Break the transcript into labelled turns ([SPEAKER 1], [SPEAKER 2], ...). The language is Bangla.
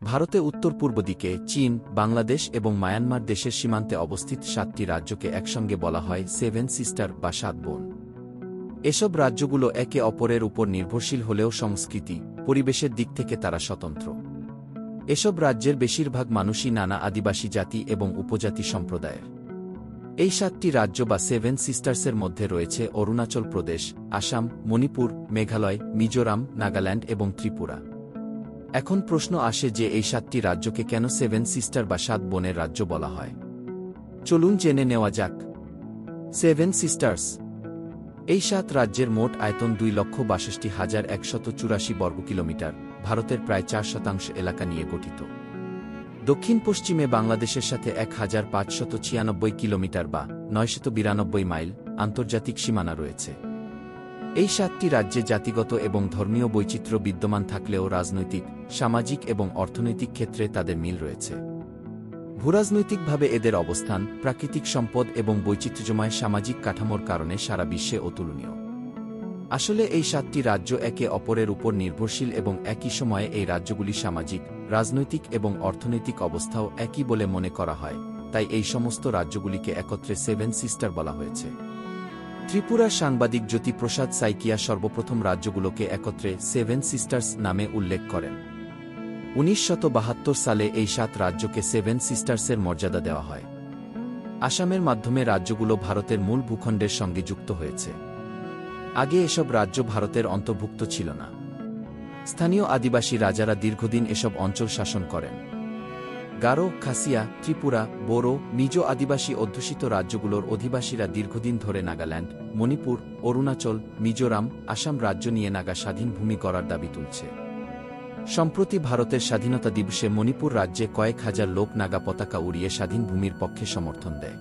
[SPEAKER 1] ভারতে উত্তর-পূর্ব দিকে চীন, বাংলাদেশ এবং মায়ানমার দেশের সীমান্তে অবস্থিত 7টি রাজ্যকে একসঙ্গে বলা হয় সেভেন সিস্টার বা 7 বোন। এসব রাজ্যগুলো একে অপরের উপর নির্ভরশীল হলেও সংস্কৃতি, পরিবেশের দিক থেকে তারা স্বতন্ত্র। এসব রাজ্যের বেশিরভাগ মানুষই নানা আদিবাসী জাতি এবং উপজাতি সম্প্রদায়ের। এই 7টি রাজ্য বা সেভেন সিস্টার্সের মধ্যে রয়েছে অরুণাচল প্রদেশ, আসাম, মণিপুর, মেঘালয়, মিজোরাম, নাগাল্যান্ড এবং ত্রিপুরা। এখন প্রশ্ন আসে যে এই 7টি রাজ্যকে কেন সেভেন সিস্টার বা 7 বোনের রাজ্য বলা হয়। চলুন জেনে নেওয়া যাক। Seven sisters. এই 7 রাজ্যের মোট আয়তন 2,62,184 বর্গকিলোমিটার, ভারতের প্রায় 4% এলাকা নিয়ে গঠিত। দক্ষিণ পশ্চিমে বাংলাদেশের সাথে 1,596 কিলোমিটার বা 992 মাইল আন্তর্জাতিক সীমানা রয়েছে। এই 7টি রাজ্যে জাতিগত এবং ধর্মীয় বৈচিত্র্য বিদ্যমান থাকলেও রাজনৈতিক, সামাজিক এবং অর্থনৈতিক ক্ষেত্রে তাদের মিল রয়েছে। ভূরাজনৈতিকভাবে এদের অবস্থান, প্রাকৃতিক সম্পদ এবং বৈচিত্র্যময় সামাজিক কাঠামোর কারণে সারা বিশ্বে অতুলনীয়। আসলে এই 7টি রাজ্য একে অপরের উপর নির্ভরশীল এবং একই সময়ে এই রাজ্যগুলি সামাজিক, রাজনৈতিক এবং অর্থনৈতিক অবস্থাও একই বলে মনে করা হয়, তাই এই সমস্ত রাজ্যগুলিকে একত্রে সেভেন সিস্টার বলা হয়েছে। ত্রিপুরার সাংবাদিক জ্যোতি প্রসাদ সাইকিয়া সর্বপ্রথম রাজ্যগুলোকে একত্রে সেভেন সিস্টার্স নামে উল্লেখ করেন। 1972 সালে এই 7 রাজ্যকে সেভেন সিস্টার্সের মর্যাদা দেওয়া হয়। আসামের মাধ্যমে রাজ্যগুলো ভারতের মূল ভূখণ্ডের সঙ্গে যুক্ত হয়েছে। আগে এসব রাজ্য ভারতের অন্তর্ভুক্ত ছিল না। স্থানীয় আদিবাসী রাজারা দীর্ঘদিন এসব অঞ্চল শাসন করেন। গারো, খাসিয়া, ত্রিপুরা, বোরো, মিজো আদিবাসী অধ্যুষিত রাজ্যগুলোর অধিবাসীরা দীর্ঘদিন ধরে নাগাল্যান্ড, মণিপুর, অরুণাচল, মিজোরাম, আসাম রাজ্য নিয়ে নাগা স্বাধীন ভূমি গড়ার দাবি তুলছে। সম্প্রতি ভারতের স্বাধীনতা দিবসে মণিপুর রাজ্যে কয়েক হাজার লোক নাগা পতাকা উড়িয়ে স্বাধীন ভূমির পক্ষে সমর্থন দেয়।